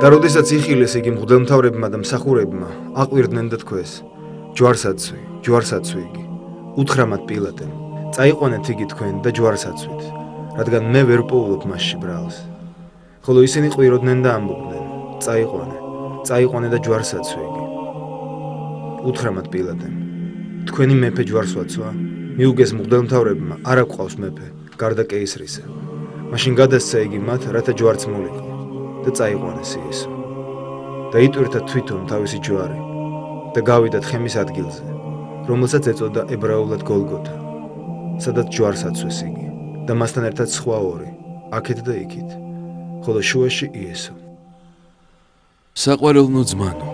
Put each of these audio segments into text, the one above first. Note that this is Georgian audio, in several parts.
და როდესაც იხილეს იგი მღვდელმთავრებმა და მსახურებმა, აყვირდნენ და თქვეს: ჯვარსაცვი იგი. უთხრა მათ პილატემ: წაიყვანეთ იგი თქვენ და ჯვარსაცვით, რადგან მე ვერ პოულობ მასში ბრალს. ხოლო ისინი ყვიროდნენ და ამბობდნენ: წაიყვანე და ჯვარსაცვი იგი. უთხრა მათ პილატემ: თქვენი მეფე ჯვარს ვაცვა? მიუგეს მღვდელმთავრებმა: არ აგვყავს მეფე, გარდა კეისრისა. მაშინ გადასცა იგი მათ, რათა ჯვარც მოლიყო. და წაიყვანეს იესო. და იტვირთა თვითონ თავისი ჯვარი და გავიდა თხემის ადგილზე, რომელსაც ეწოდა ებრაულად გოლგოთა, სადაც ჯვარს აცვეს იგი და მასთან ერთად სხვა ორი, აქეთ და იქით, ხოლო შუაში იესო. საყვარელნო ძმანო,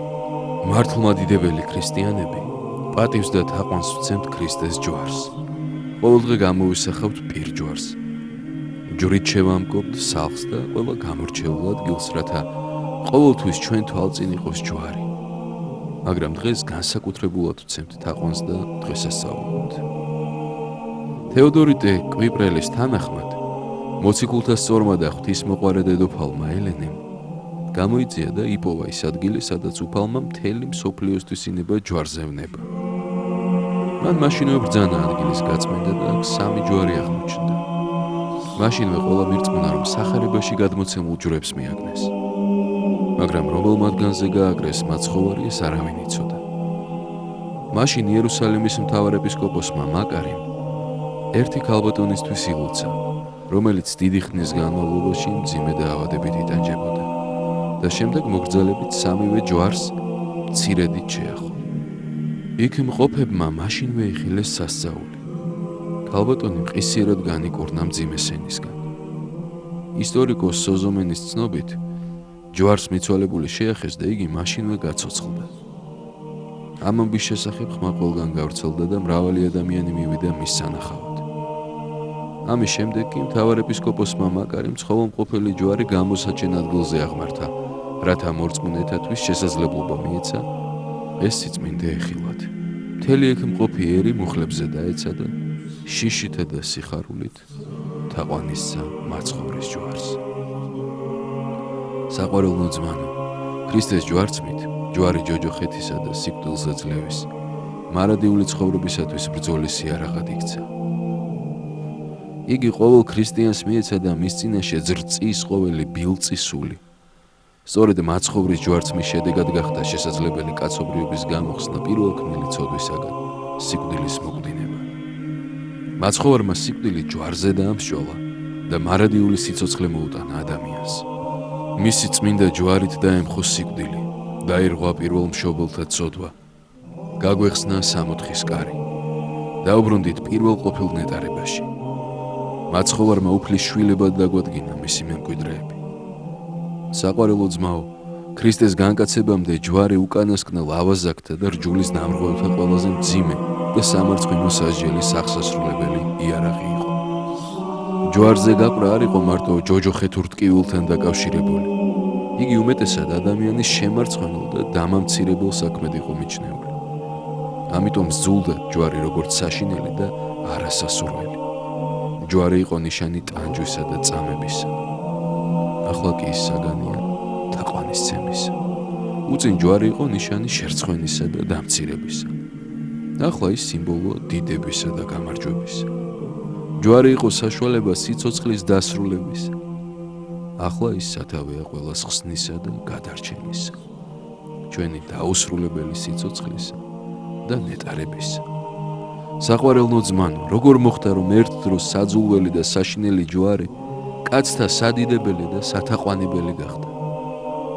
მართლმადიდებელი ქრისტიანები პატივს და თაყვანს ვცემთ ქრისტეს ჯვარს. ყოველდღე გამოვისახავთ პირჯვარს. ჯვრით შევამკობთ სახლს და ყველა გამორჩეულ ადგილს, რათა ყოველთვის ჩვენ თვალწინ იყოს ჯვარი. მაგრამ დღეს განსაკუთრებულად ვცემთ თაყვანს და დღესასწაულობთ. თეოდორიტე კვიპრელის თანახმად, მოციქულთა სწორმა და ღვთისმოყვარე დედოფალმა ელენემ გამოიწია და იპოვა ის ადგილი, სადაც უფალმა მთელი მსოფლიოსთვის ინება ჯვარზე ვნება. მან მაშინვე ბრძანა ადგილის გაწმენდა და აქ 3 ჯვარი აღმოჩნდა. მაშინვე ყველა მირწმუნა, რომ სახარებაში გადმოცემულ ჯვრებს მიაგნეს. მაგრამ რომელ მათგანზე გააკრეს მაცხოვარი, ეს არავინ იცოდა. მაშინ იერუსალიმის მთავარეპისკოპოსმა მაკარიმ ერთი ქალბატონისთვის ილოცა, რომელიც დიდი ხნის განმავლობაში მძიმე დაავადებით იტანჯებოდა და შემდეგ მოგრძალებით 3-ვე ჯვარს მცირედით შეახო. იქ მყოფებმა მაშინვე იხილეს სასწაული. ქალბატონი მყისიერად განიკურნა მძიმე სენისგან. ისტორიკოს სოზომენის ცნობით, ჯვარს მიცვალებული შეახეს და იგი მაშინვე გაცოცხლდა. ამ ამბის შესახებ ხმა ყველგან გავრცელდა და მრავალი ადამიანი მივიდა მის სანახავად. ამის შემდეგ კი მთავარეპისკოპოსმა მაკარიმ ცხოველმყოფელი ჯვარი გამოსაჩენ ადგილზე აღმართა, რათა მორწმუნეთათვის შესაძლებლობა მიეცა ეს სიწმინდე ეხილათ. მთელი ეგ მყოფი ერი მუხლებზე დაეცა და შიშითა და სიხარულით თაყვანისცა მაცხოვრის ჯვარს. საყვარელნო ძმანო, ქრისტეს ჯვარცმით ჯვარი ჯოჯოხეთისა და სიკვდილზე ძლევის, მარადიული ცხოვრებისათვის ბრძოლის იარაღად იქცა. იგი ყოველ ქრისტიანს მიეცა და მის წინაშე ზრწის ყოველი ბილწი სული. სწორედ მაცხოვრის ჯვარცმის შედეგად გახდა შესაძლებელი კაცობრიობის გამოხსნა პირველქმნილი ცოდვისაგან, სიკვდილის მოკვდინება. მაცხოვარმა სიკვდილი ჯვარზე დაამსჯვალა და მარადიული სიცოცხლე მოუტანა ადამიანს. მისი წმინდა ჯვარით დაემხო სიკვდილი, დაირღვა პირველ მშობელთა ცოდვა, გაგვეხსნა 64-ის კარი, დაუბრუნდით პირველ ყოფილ ნეტარებაში. მაცხოვარმა უფლის შვილებად დაგვადგინა მისი მემკვიდრეები. საყვარელო ძმაო, ქრისტეს განკაცებამდე ჯვარი უკანასკნელ ავაზაკთა და რჯულის დამრღვევთა ყველაზე მძიმე და სამარცხვინო სასჯელის აღსასრულებელი იარაღი იყო. ჯვარზე გაყრა არ იყო მარტო ჯოჯოხეთურ ტკივილთან დაკავშირებული. იგი უმეტესად ადამიანის შემარცხვენელ და დამამცირებელ საქმედ იყო მიჩნეული. ამიტომ ზულდა ჯვარი როგორც საშინელი და არასასურველი. ჯვარი იყო ნიშანი ტანჯვისა და წამებისა. ახლა კი ის საგანია თაყვანისცემისა. უწინ ჯვარი იყო ნიშანი შერცხვენისა და დამცირებისა. ახლა ის სიმბოლოა დიდებისა და გამარჯვებისა. ჯვარი იყო საშუალება სიცოცხლის დასრულებისა. ახლა ის სათავეა ყველას ხსნისა და გადარჩენისა, ჩვენი დაუსრულებელი სიცოცხლისა და ნეტარებისა. საყვარელნო ძმანო, როგორ მოხდა, რომ ერთ დროს საძულველი და საშინელი ჯვარი კაცთა სადიდებელი და სათაყვანებელი გახდა?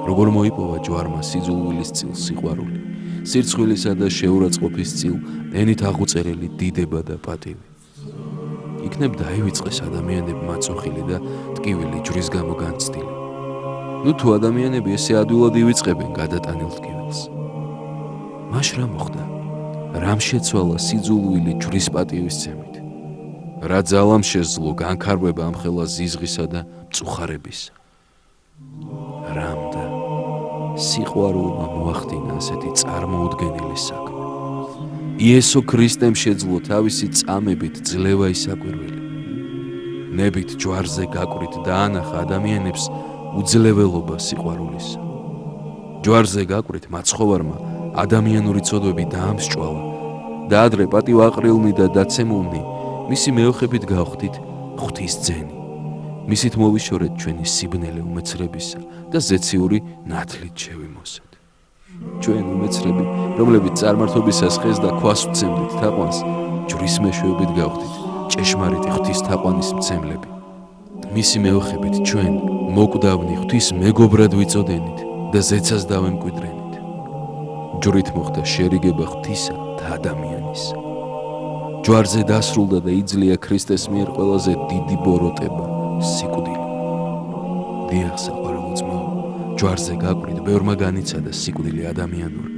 როგორ მოიპოვა ჯვარმა სიძულვილის წილ სიყვარული, სირცხვილისა და შეურაცხყოფის წილ ენით აღუწერელი დიდება და პატივი? იქნებ დაივიწყეს ადამიანებმა წოხილი და ტკივილი ჯვრის გამო განცდილი. ნუ თუ ადამიანები ესე ადვილად ივიწყებენ გადატანილ ტკივილს. მაშ რა მოხდა? რამ შეცვალა სიძულვილი ჯვრის პატივისცემით? რა ძალამ შეძლო განქარბება ამ ხელა ზიზღისა და მწუხარებისა? რამ და სიყვარულმა მოახდინა ასეთი წარმოუდგენელი საქმე? იესო ქრისტემ შეძლო თავისი წამებით ძლევა ისაკვირველი. ნებით ჯვარზე გაკვრით დაანახა ადამიანებს უძლეველობა სიყვარულისა. ჯვარზე გაკვრით მაცხოვარმა ადამიანური ცოდვები დაამსჭვალა და ადრე პატივაყრილნი და დაცემულნი მისი მეოხებით გავხდით ღვთისძენი. მისით მოვიშორეთ ჩვენი სიბნელე უმეცრებისა და ზეციური ნათლით შევიმოსეთ. ჩვენ უმეცრები, რომლებიც წარმართობისას ხეს და ქვას ვცემდით თაყვანს, ჯვრის მეშვეობით გავხდით ჭეშმარიტი ღვთის თაყვანის მცემლები. მისი მეოხებით ჩვენ მოკვდავნი ღვთის მეგობრად ვიწოდენით და ზეცას დავემკვიდრენით. ჯვრით მოხდა შერიგება ღვთისა და ადამიანისა. ჯვარზე დასრულდა და იძლია ქრისტეს მიერ ყველაზე დიდი ბოროტება, სიკვდილი. დიახ, საყვარელო ძმაო, ჯვარზე გაკვრით ბევრმა განიცადა სიკვდილი ადამიანური.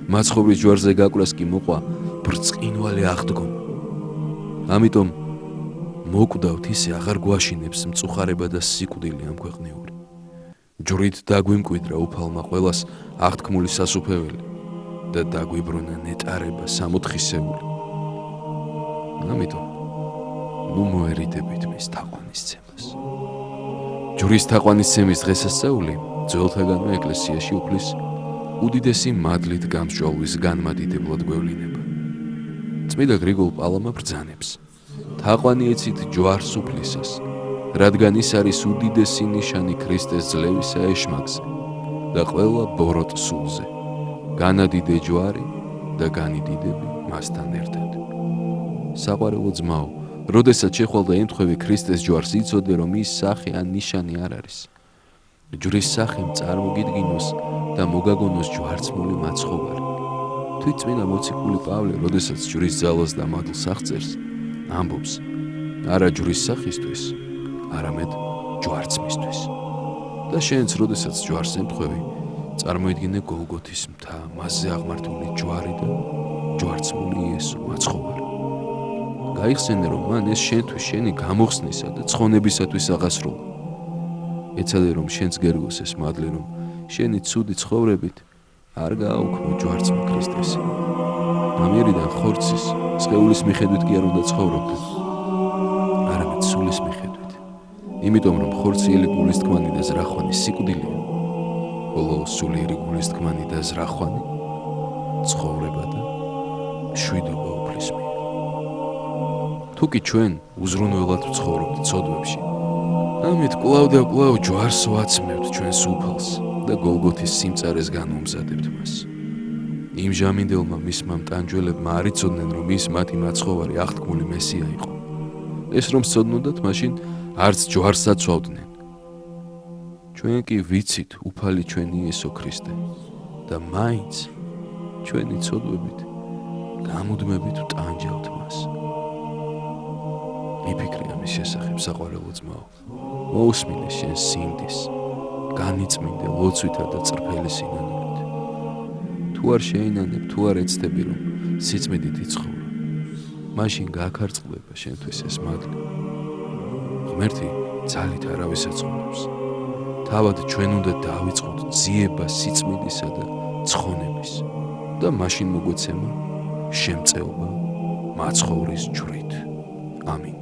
მაცხოვრის ჯვარზე გაკვრას კი მოყვა ბრწყინვალე აღდგომა. ამიტომ მოკვდავთ ისე აღარ გვაშინებს მწუხარება და სიკვდილი ამ ქვეყნიური. ჯვრით დაგვიმკვიდრა უფალმა ყველას აღთქმული სასუფეველი და დაგვიბრუნა ნეტარება სამოთხისეული. ამიტომ ნუ მოერიდებით მის თაყვანისცემას. ჯვრის თაყვანისცემის დღესასწაული ძველთაგანვე ეკლესიაში უფლის უდიდესი მადლით გამსჭვალვის განმადიდებლად გვევლინება. წმიდა გრიგოლ პალამა ბრძანებს: თაყვანი ეცით ჯვარს უფლისას, რადგან ის არის უდიდესი ნიშანი ქრისტეს ძლევისა ეშმაკზე და ყველა ბოროტ სულზე. განადიდე ჯვარი და განიდიდები მასთან ერთად. საყვარელო ძმაო, როდესაც შეხვალ და ემთხვევი ქრისტეს ჯვარს, იცოდე, რომ ის სახე ან ნიშანი არ არის. ჯვრის სახემ წარმოგიდგინოს და მოგაგონოს ჯვარცმული მაცხოვარი. თვითწმინდა მოციქული პავლე, როდესაც ჯვრის ძალას და მადლს აღწერს, ამბობს: არა ჯვრის სახისთვის, არამედ ჯვარცმისთვის. და შენც, როდესაც ჯვარს ემთხვევი, წარმოიდგინე გოლგოთის მთა, მასზე აღმართული ჯვარი და ჯვარცმული იესო მაცხოვარი. გაიხსენე, რომ მან ეს შენთვის შენი გამოხსნისა და ცხონებისათვის აღასრულა. ეცადე, რომ შენც გერგოს ეს მადლი, რომ შენი ცუდი ცხოვრებით არ გააუქმო ჯვარცმა ქრისტესი. ამიერიდან ხორცის, სხეულის მიხედვით კი არ უნდა ცხოვრობდეთ, არამედ სულის მიხედვით. იმიტომ, რომ ხორციელი გულისთქმანი და ზრახვანი სიკვდილია, ხოლო სულიერი გულისთქმანი და ზრახვანი ცხოვრება და მშვიდობა უფლის მიერ. თუკი ჩვენ უზრუნველად ვცხოვრობთ ცოდვებში, ამით კვლავ და კვლავ ჯვარს ვაცმევთ ჩვენს უფალს და გოლგოთის სიმწარეს განვუმზადებთ მას. იმ ჟამინდელმა მისმა მტანჯველებმა არ იცოდნენ, რომ ის მათი მაცხოვარი აღთქმული მესია იყო. ეს რომ სცოდნოდათ, მაშინ არც ჯვარს აცვავდნენ. ჩვენ კი ვიცით უფალი ჩვენი იესო ქრისტე და მაინც ჩვენი ცოდვებით გამუდმებით ვტანჯავთ მას. იფიქრე ამის შესახებ, საყვარელო ძმაო. მოусმინე შენ სინდის, განიწმინდე ლოცვითა და წრფელი სინანულით. თუ არ შეინანებ, თუ არ ეცდები, რომ სიწმიდით იცხოვრო, მაშინ გაქარწყლება შენთვის ეს მადლი. ღმერთი ძალით არავის ეწყობებს. თავად ჩვენ უნდა დავიწყოთ ძიება სიწმიდისა და ცხონების და მაშინ მოგვეცემა შემწეობა მაცხოვრის ჯვრით. ამინ.